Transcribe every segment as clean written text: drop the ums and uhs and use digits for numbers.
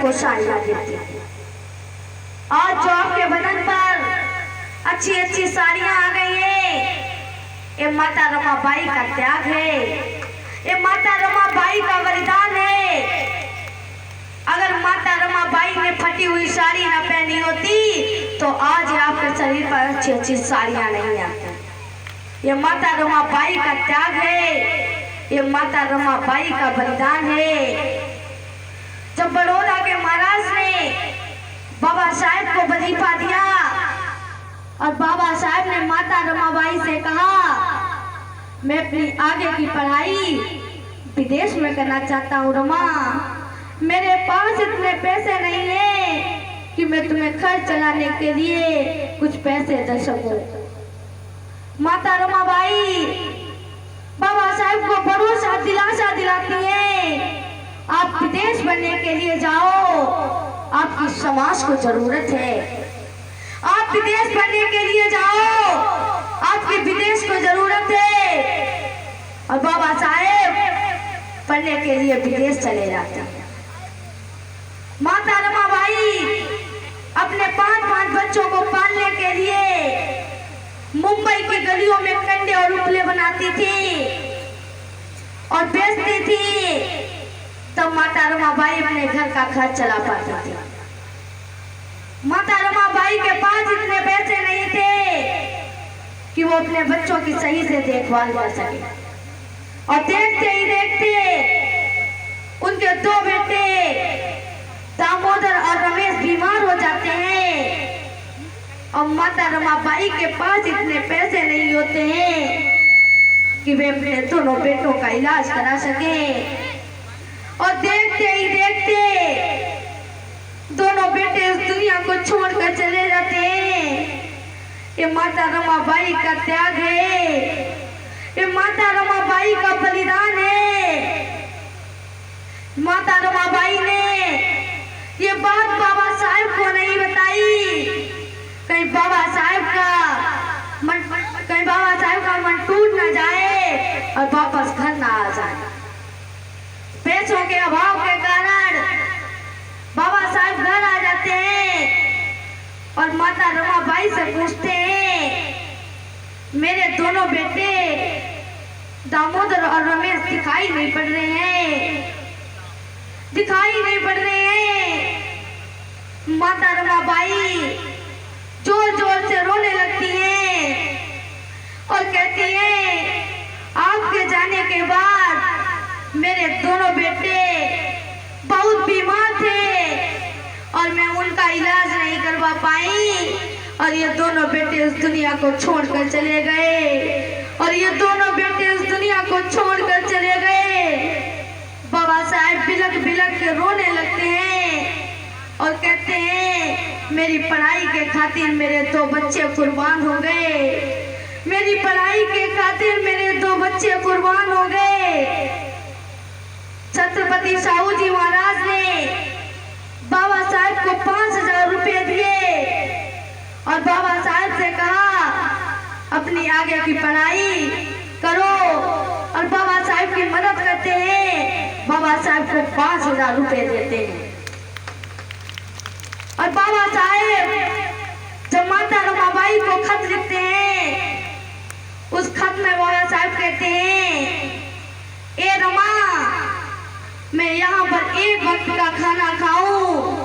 को साड़ियाँ देती थी। आज जो आपके बदन पर अच्छी अच्छी साड़ियाँ आ गई है, ये माता रमाबाई का त्याग है, ये माता रमाबाई का वरदान है। अगर माता रमाबाई ने फटी हुई साड़ी न पहनी होती तो आज आपके शरीर पर अच्छी अच्छी साड़ियाँ नहीं आती। ये माता रमाबाई का त्याग है, ये माता रमाबाई का बलिदान है। जब बड़ौदा के महाराज ने बाबा साहेब को वजीफा दिया और बाबा साहेब ने माता रमाबाई से कहा, मैं अपनी आगे की पढ़ाई विदेश में करना चाहता हूँ रमा, मेरे पास इतने पैसे नहीं है कि मैं तुम्हें खर्च चलाने के लिए कुछ पैसे दे सकूं। माता रमाबाई बाबा साहेब को भरोसा दिलासा दिलाती है, आप विदेश बनने के लिए जाओ, आपकी समाज को जरूरत है। आप विदेश बनने के लिए जाओ, आपकी विदेश को जरूरत है। और बाबा साहेब पढ़ने के लिए विदेश चले जाते हैं। माता रमाबाई अपने 5-5 बच्चों को पालने के लिए मुंबई की गलियों में कंडे और उपले बनाती थी और बेचती थी, तब माता रमाबाई अपने घर का खर्च चला पाती थी। माता रमाबाई के पास इतने पैसे नहीं थे कि वो अपने बच्चों की सही से देखभाल कर सके। और देखते ही देखते उनके 2 बेटे दामोदर और रमेश बीमार हो जाते हैं और माता रमाबाई के पास इतने पैसे नहीं होते हैं कि वे अपने दोनों बेटों का इलाज करा सके। और देखते ही देखते दोनों बेटे इस दुनिया को छोड़कर चले जाते हैं। ये माता रमाबाई का त्याग है, ये माता रमाबाई का बलिदान है। माता रमाबाई ने ये बात बाबा साहेब को नहीं बताई, कहीं बाबा साहेब का मन टूट ना जाए और वापस घर ना आ जाए। पैसों के अभाव के कारण बाबा साहेब घर आ जाते हैं और माता रमाबाई से पूछते हैं, मेरे दोनों बेटे दामोदर और रमेश दिखाई नहीं पड़ रहे हैं, दिखाई नहीं पड़ रहे हैं। माता रमाबाई जोर जोर से रोने लगती हैं और कहती हैं, आपके जाने के बाद मेरे दोनों बेटे बहुत बीमार थे और मैं उनका इलाज नहीं करवा पाई और ये दोनों बेटे इस दुनिया को छोड़कर चले गए और ये दोनों बेटे इस दुनिया को छोड़कर चले गए। बाबा साहेब बिलक बिलक के रोने लगते हैं और कहते हैं, मेरी पढ़ाई के खातिर मेरे 2 बच्चे कुर्बान हो गए, मेरी पढ़ाई के खातिर मेरे 2 बच्चे कुर्बान हो गए। छत्रपति साहू जी महाराज ने बाबा साहेब को 5,000 रुपए दिए और बाबा साहेब से कहा, अपनी आगे की पढ़ाई करो। और बाबा साहेब की मदद करते हैं, बाबा साहेब को 5,000 रुपए देते हैं। और बाबा साहेब जब माता रमाबाई को खत लिखते हैं, उस खत में बाबा साहेब कहते हैं, ए रमा, मैं यहाँ पर एक वक्त का खाना खाऊं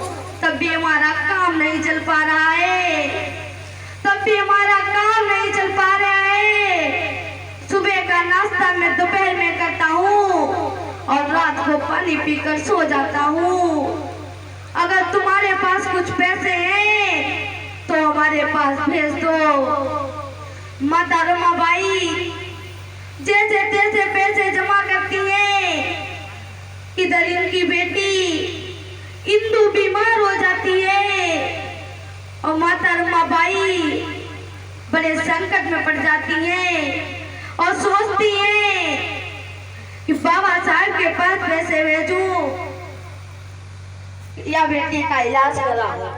तब भी हमारा काम नहीं चल पा रहा है, तब भी हमारा काम नहीं चल पा रहा है। सुबह का नाश्ता मैं दोपहर में करता हूँ और रात को पानी पीकर सो जाता हूँ। अगर तुम्हारे पास कुछ पैसे हैं तो हमारे पास भेज दो। माता रमाबाई जैसे तैसे पैसे जमा करती है। इधर इनकी बेटी इंदु बीमार हो जाती है और माता रमाबाई बड़े संकट में पड़ जाती है और सोचती है कि बाबा साहब के पास पैसे भेजूं या बेटी का इलाज कराऊं,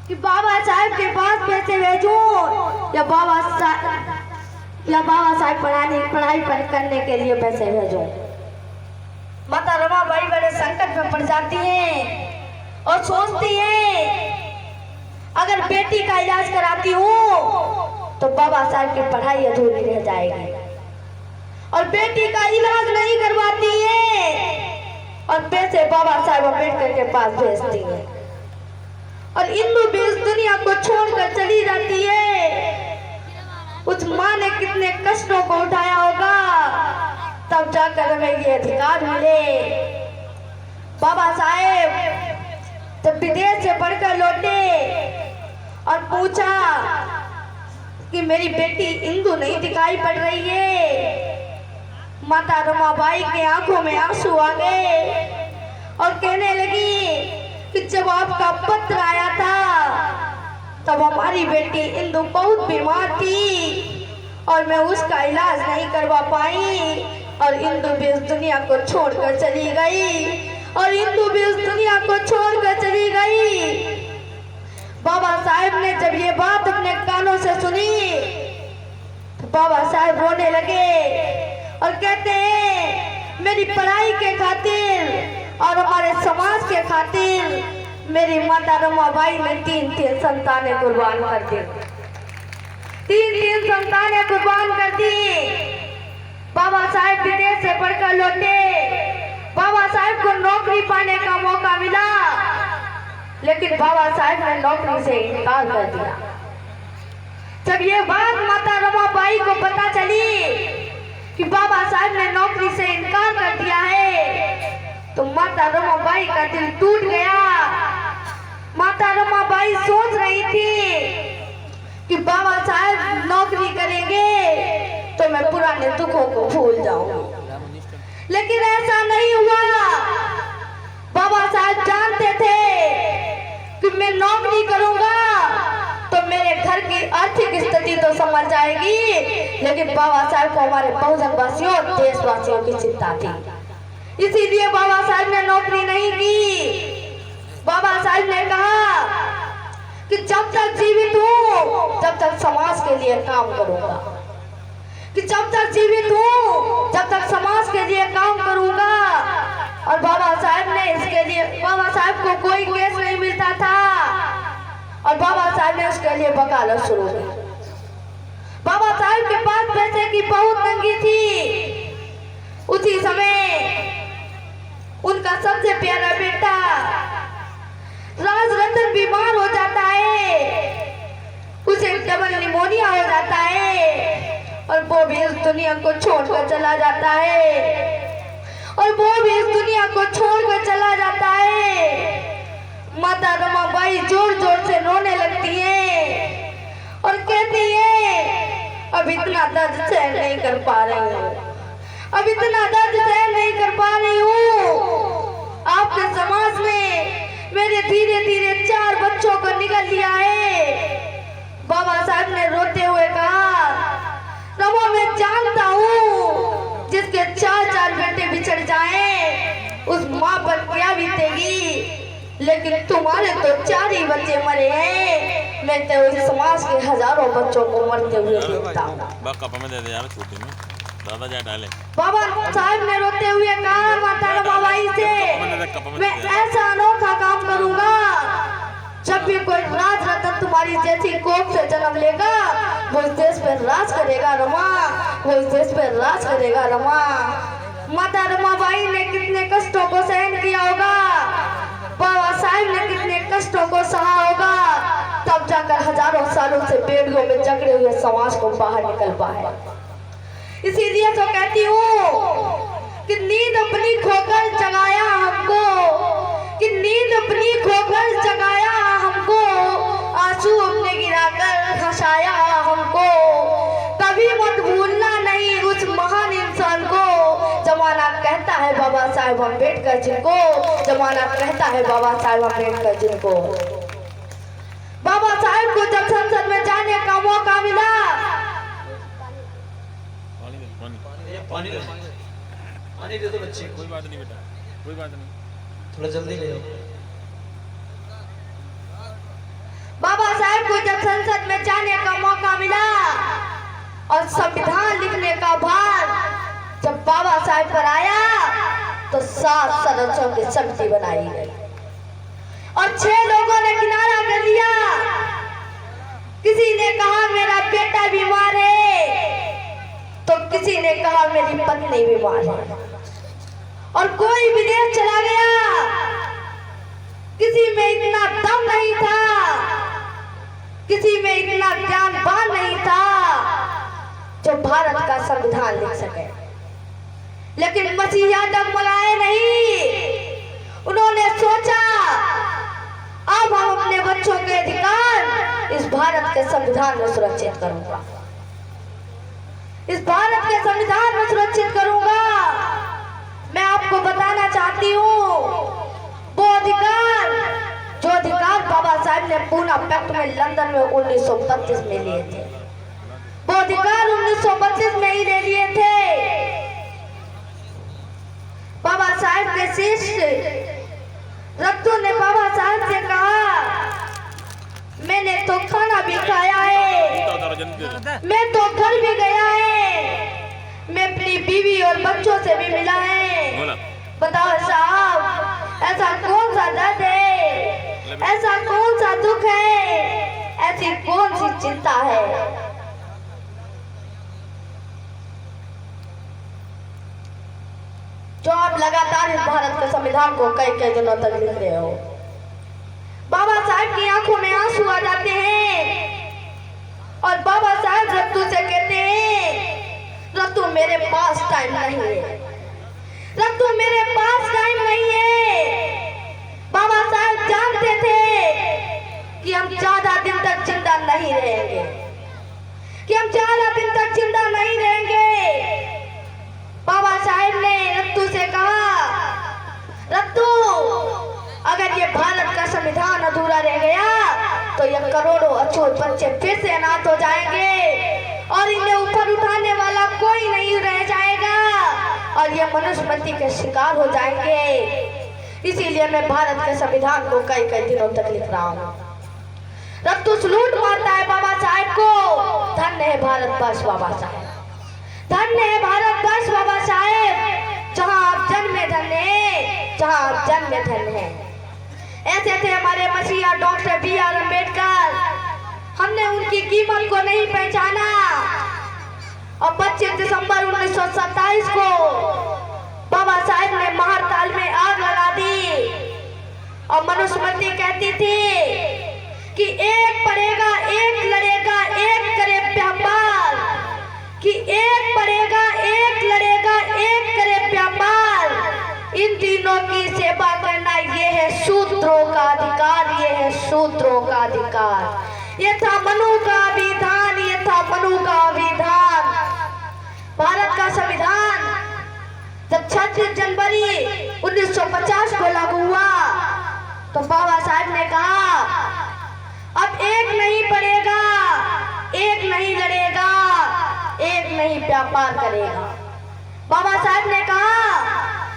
कि बाबा साहब के पास पैसे भेजूं या बाबा साहब पढ़ाई करने के लिए पैसे भेजूं। माता रमाबाई बड़े संकट में पड़ जाती हैं और सोचती हैं अगर बेटी का इलाज कराती हूँ तो बाबा साहब की पढ़ाई अधूरी रह जाएगी, और बेटी का इलाज नहीं करवाती है और पैसे बाबा साहब अम्बेडकर के पास भेजती है, और हिंदू देश दुनिया को छोड़कर चली जाती है। उस माँ ने कितने कष्टों को उठाया होगा, तब जाकर हमें ये अधिकार मिले। बाबा साहेब जब विदेश से पढ़कर लौटे और पूछा कि मेरी बेटी हिंदू नहीं दिखाई पड़ रही है, माता रमाबाई के आंखों में आंसू आ गए और कहने लगी कि जब आपका पत्र आया था तब हमारी बेटी हिंदू बहुत बीमार थी और मैं उसका इलाज नहीं करवा पाई और हिंदू देश दुनिया को छोड़कर चली गई, और हिंदू देश दुनिया को छोड़कर चली गई। बाबा साहब ने जब ये बात अपने कानों से सुनी तो बाबा साहब रोने लगे और कहते हैं मेरी पढ़ाई के खातिर और हमारे समाज के खातिर मेरी माता रमाबाई ने 3 संतानें कुर्बान कर दी, 3 संतानें कुर्बान कर दी। बाबा साहब विदेश से पढ़कर लौटे, बाबा साहब को नौकरी पाने का मौका मिला, लेकिन बाबा साहब ने नौकरी से इनकार कर दिया। जब ये बात माता रमाबाई को पता चली कि बाबा साहब ने नौकरी से इनकार कर दिया है तो माता रमाबाई का दिल टूट गया। माता रमाबाई सोच रही थी कि बाबा साहब नौकरी करेंगे तो मैं पुराने दुखों को भूल जाऊंगी, लेकिन ऐसा नहीं हुआ। बाबा साहब जानते थे कि मैं नौकरी करूंगा तो मेरे घर की आर्थिक स्थिति तो समझ जाएगी, लेकिन बाबा साहब को हमारे बहुजन वासियों और देशवासियों की चिंता थी, इसीलिए बाबा साहब ने नौकरी नहीं की। बाबा साहब ने कहा कि जब तक जीवित हूँ जब तक समाज के लिए काम करूंगा, कि जब तक जीवित हूँ जब तक समाज के लिए काम करूंगा। और बाबा साहब ने इसके लिए, बाबा साहब को कोई केस नहीं मिलता था और बाबा साहब ने उसके लिए वकालत शुरू की। बाबा साहब के पास पैसे की बहुत तंगी थी। उसी समय उनका सबसे प्यारा बेटा राजरतन बीमार हो जाता है, उसे डबल निमोनिया हो जाता है और वो भी इस दुनिया को छोड़कर चला जाता है, और वो भी इस दुनिया को छोड़कर चला जाता है। माता रमाबाई जोर जोर से रोने लगती है और कहती है अब इतना दर्द सहन नहीं कर पा रही हूँ, अब इतना दर्द सहन नहीं कर पा रही हूँ। आपके समाज में मेरे धीरे धीरे 4 बच्चों को निकल लिया है। बाबा साहब ने रोते हुए कहा रमा मैं जानता हूँ जिसके 4 बेटे बिछड़ जाएं उस माँ पर क्या बीतेगी, लेकिन तुम्हारे तो 4 ही बच्चे मरे हैं। मैं तो इस समाज के हजारों बच्चों को मरते हुए देखता हूँ। बाबा साहब ने रोते हुए कहा माता रमाबाई से मैं ऐसा अनोखा काम करूंगा, जब भी कोई राजरतन तुम्हारी जैसी कोख से जन्म लेगा वो इस देश पर राज करेगा रमा, वो इस देश पर राज करेगा रमा। माता रमाबाई ने कितने कष्टों को सहन किया होगा, बाबा साहब ने कितने कष्टों को सहा होगा, तब जाकर हजारों सालों से बेड़ियों में जकड़े हुए समाज को बाहर निकल पाए। इसीलिए तो कहती हूँ कि नींद अपनी खोकर जगाया हमको, कि नींद अपनी खोकर जगाया हमको, आंसू अपने गिराकर हंसाया हमको। कभी मत भूलना नहीं उस महान इंसान को, जमाना कहता है बाबा साहब अम्बेडकर जिनको, जमाना कहता है बाबा साहब अम्बेडकर जिनको। बाबा साहब को जब संसद में जाने का मौका मिला, पानी दे दो बच्चे। कोई बात नहीं बेटा, कोई बात नहीं, थोड़ा जल्दी ले। बाबा साहब को जब संसद में जाने का मौका मिला और संविधान लिखने का भार जब बाबा साहब पर आया तो 7 सदस्यों की समिति बनाई गई और 6 लोगों ने किनारा कर लिया। किसी ने कहा मेरा बेटा बीमार है, तो किसी ने कहा मेरी पत्नी बीमार है, और कोई विदेश चला गया। किसी में इतना दम नहीं था, किसी में इतना ज्ञानवान नहीं था जो भारत का संविधान लिख सके। लेकिन मसीहा डगमगाए नहीं। उन्होंने सोचा अब हम अपने बच्चों के अधिकार इस भारत के संविधान में सुरक्षित करूंगा, इस भारत के संविधान में सुरक्षित करूंगा। मैं आपको बताना चाहती हूँ वो अधिकार जो अधिकार बाबा साहब ने पूना पैक्ट में लंदन में 1932 में लिए थे, वो अधिकार 1932 में ही ले लिए थे। बाबा साहब के शिष्य रत्तू ने बाबा साहब से कहा मैंने तो खाना भी खाया है, मैं तो घर भी गया है, मैं अपनी बीवी और बच्चों से भी मिला है। बताओ साहब ऐसा कौन सा दर्द है, ऐसा कौन सा दुख है, ऐसी कौन सी चिंता है। जो आप लगातार इस भारत के संविधान को कई कई दिनों तक लिख रहे हो। बाबा साहब की आंखों में आंसू आ जाते हैं और बाबा साहब रत्तू से कहते हैं रत्तू मेरे पास टाइम नहीं है, रत्तू मेरे पास टाइम नहीं है। बाबा साहब जानते थे कि हम ज्यादा दिन तक जिंदा नहीं रहेंगे, कि हम ज्यादा दिन तक जिंदा नहीं रहेंगे। बाबा साहब ने रत्तू से कहा रत्तू अगर ये भारत का संविधान अधूरा रह गया तो ये करोड़ों अछूत बच्चे फिर से अनाथ हो जाएंगे और इन्हें ऊपर उठाने वाला कोई नहीं रह जाएगा और ये मनुस्मृति के शिकार हो जाएंगे। इसीलिए मैं भारत के संविधान को कई कई दिनों तक लिख रहा हूँ। रत्तू सलूट मारता है बाबा साहब को। धन्य है भारतवर्ष बाबा साहब, धन्य है भारतवर्ष बाबा साहब, जहाँ आप जन्मे धन्य है, जहाँ आप जन्मे धन्य है। ऐसे थे हमारे मसीहा डॉक्टर B.R. अम्बेडकर। हमने उनकी कीमत को नहीं पहचाना और 25 दिसंबर 1927 को बाबा साहब ने महारताल में आग लगा दी और मनुस्मृति कहती थी कि एक पढ़ेगा एक लड़ेगा एक करे व्यापार, कि एक पढ़ेगा एक लड़ेगा एक करे व्यापार। इन तीनों की सेवा करना ये है शूद्रों का अधिकार, ये है शूद्रों का अधिकार। ये था मनु का विधान, ये था मनु का विधान। भारत का संविधान जब 26 जनवरी 1950 को लागू हुआ तो बाबा साहब ने कहा अब एक नहीं पढ़ेगा, एक नहीं लड़ेगा, एक नहीं व्यापार करेगा। बाबा साहब ने कहा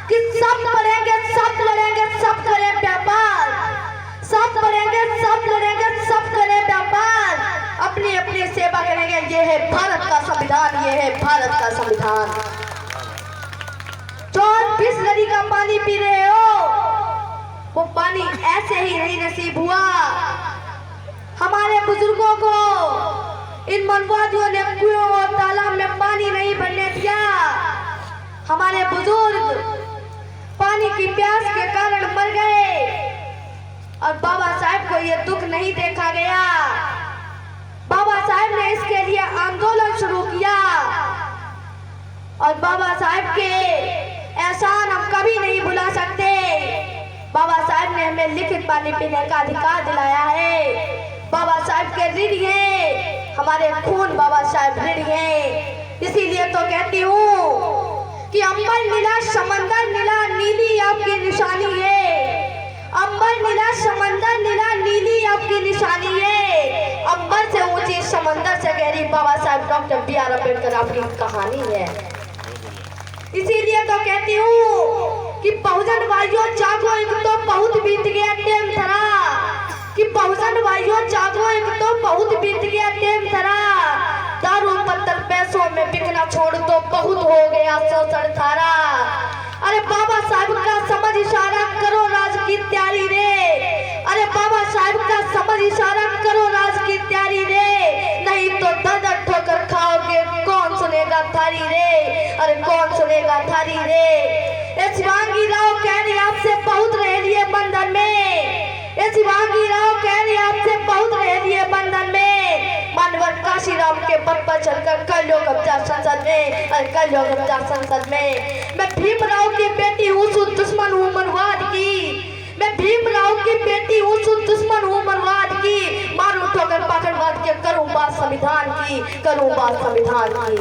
कि सब पढ़ेंगे, सब लड़ेंगे, सब करें व्यापार, सब पढ़ेंगे, सब लड़ेंगे, सब करें व्यापार, अपनी अपनी सेवा करेंगे। ये है भारत का संविधान, ये है भारत का संविधान। जो आज बिसलरी का पानी पी रहे हो वो पानी ऐसे ही नहीं नसीब हुआ। हमारे बुजुर्गों को इन मनवादियों ने कुएं और तालाब में पानी नहीं भरने दिया। हमारे बुजुर्ग पानी की प्यास के कारण मर गए और बाबा साहब को यह दुख नहीं देखा गया। बाबा साहब ने इसके लिए आंदोलन शुरू किया और बाबा साहब के एहसान हम कभी नहीं भुला सकते। बाबा साहब ने हमें लिखित पानी पीने का अधिकार दिलाया है। बाबा साहब के ऋण है, हमारे खून बाबा साहब ऋण है। इसीलिए तो कहती हूँ कि अंबर नीला समंदर नीला नीली आपकी निशानी है। अंबर नीला समंदर नीला नीली आपकी निशानी है। अंबर से ऊंची समंदर से गहरी बाबा साहब डॉक्टर B.R. अम्बेडकर आपकी कहानी है। इसीलिए तो कहती हूँ कि बहुजन भाइयों जागो, एक तो बहुत बीत गया टेम धरा, कि बहुजन भाइयों जागो, एक तो बहुत बीत गया टेम धरा। दारू पत्तल पैसों में बिकना छोड़ दो, बहुत हो गया शोषण थारा। अरे बाबा साहब का समझ इशारा करो राज की तैयारी रे। अरे बाबा साहब का समझ इशारा करो राज की तैयारी रे, नहीं तो दर्द ठोकर खाओगे कौन सुनेगा थारी रे। अरे कौन सुनेगा थारी रे। ये शिवांगी राव कह रही आपसे बहुत रह लिए बंधन में। ये शिवांगी राव कह रही आपसे बहुत रह लिए बंधन में। मानवर काशीराम के पद पर चलकर कर लो कब्जा संसद में। अरे कर लो कब्जा संसद में। मैं भीमराव की बेटी हूँ, दुश्मन हूँ मनवाद की। मैं भीमराव की बेटी हूँ, दुश्मन हूँ मनवाद की। मारू ठोकर पाखंडवाद के, करूँ बात संविधान की, करूँ बात संविधान की।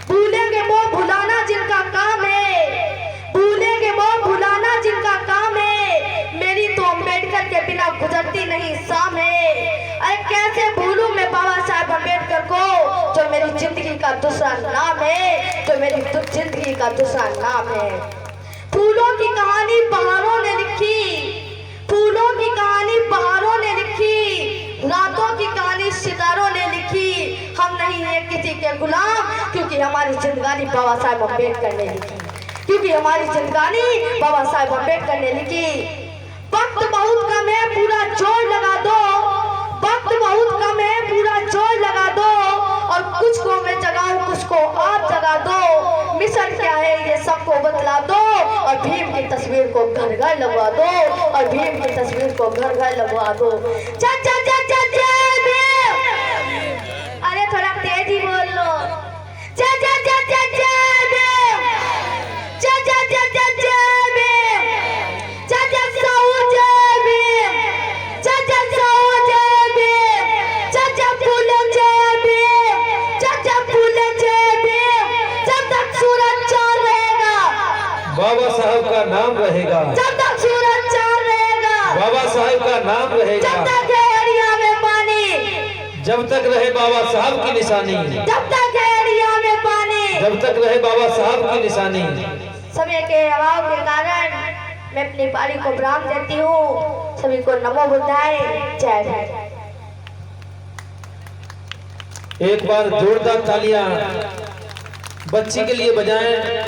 भूलेंगे वो भुलाना जिनका काम है, भूलेंगे वो भुलाना जिनका काम है। मेरी तो अम्बेडकर के बिना गुजरती नहीं शाम है। अरे कैसे भूलूं मैं बाबा साहब अम्बेडकर को, जो मेरी जिंदगी का दूसरा नाम है, जो मेरी जिंदगी का दूसरा नाम है। फूलों की कहानी बहारों ने लिखी, फूलों की कहानी बहारों ने लिखी, रातों की कहानी सितारों ने लिखी। हम नहीं है किसी के गुलाम, क्योंकि हमारी जिंदगानी बाबा साहब अम्बेडकर ने लिखी, क्योंकि हमारी जिंदगानी बाबा साहब अम्बेडकर ने लिखी। वक्त बहुत कम है, पूरा जोर लगा दो। वक्त बहुत कम है, पूरा जोर लगा दो। और कुछ को मैं जगाऊं, कुछ को आप जगा दो। मिशन क्या है ये सबको बतला दो, और भीम की तस्वीर को घर घर लगवा दो, और भीम की तस्वीर को घर घर लगवा दो। जय जय जय जय जय भीम। अरे थोड़ा तेज ही बोल लो। जय जय जय जय जय भीम। जय जय जय जय जय भीम। जय जय साहू जय भीम। जय जय साहू जय भीम। जय जय फूले जय भीम। जय जय फूले जय भीम। जब तक सूरज चांद रहेगा बाबा साहब का नाम रहेगा, जब तक सूरज चांद रहेगा बाबा साहब का नाम रहेगा, जब तक है एरिया में पानी, जब तक रहे बाबा साहब की निशानी, जब तक है एरिया में पानी, जब तक रहे बाबा साहब की निशानी। समय के अभाव के कारण मैं अपनी पारी को विराम देती हूँ। सभी को नमो बुद्धाय, जय भीम। एक बार जोरदार तालियां बच्ची के लिए बजाएं।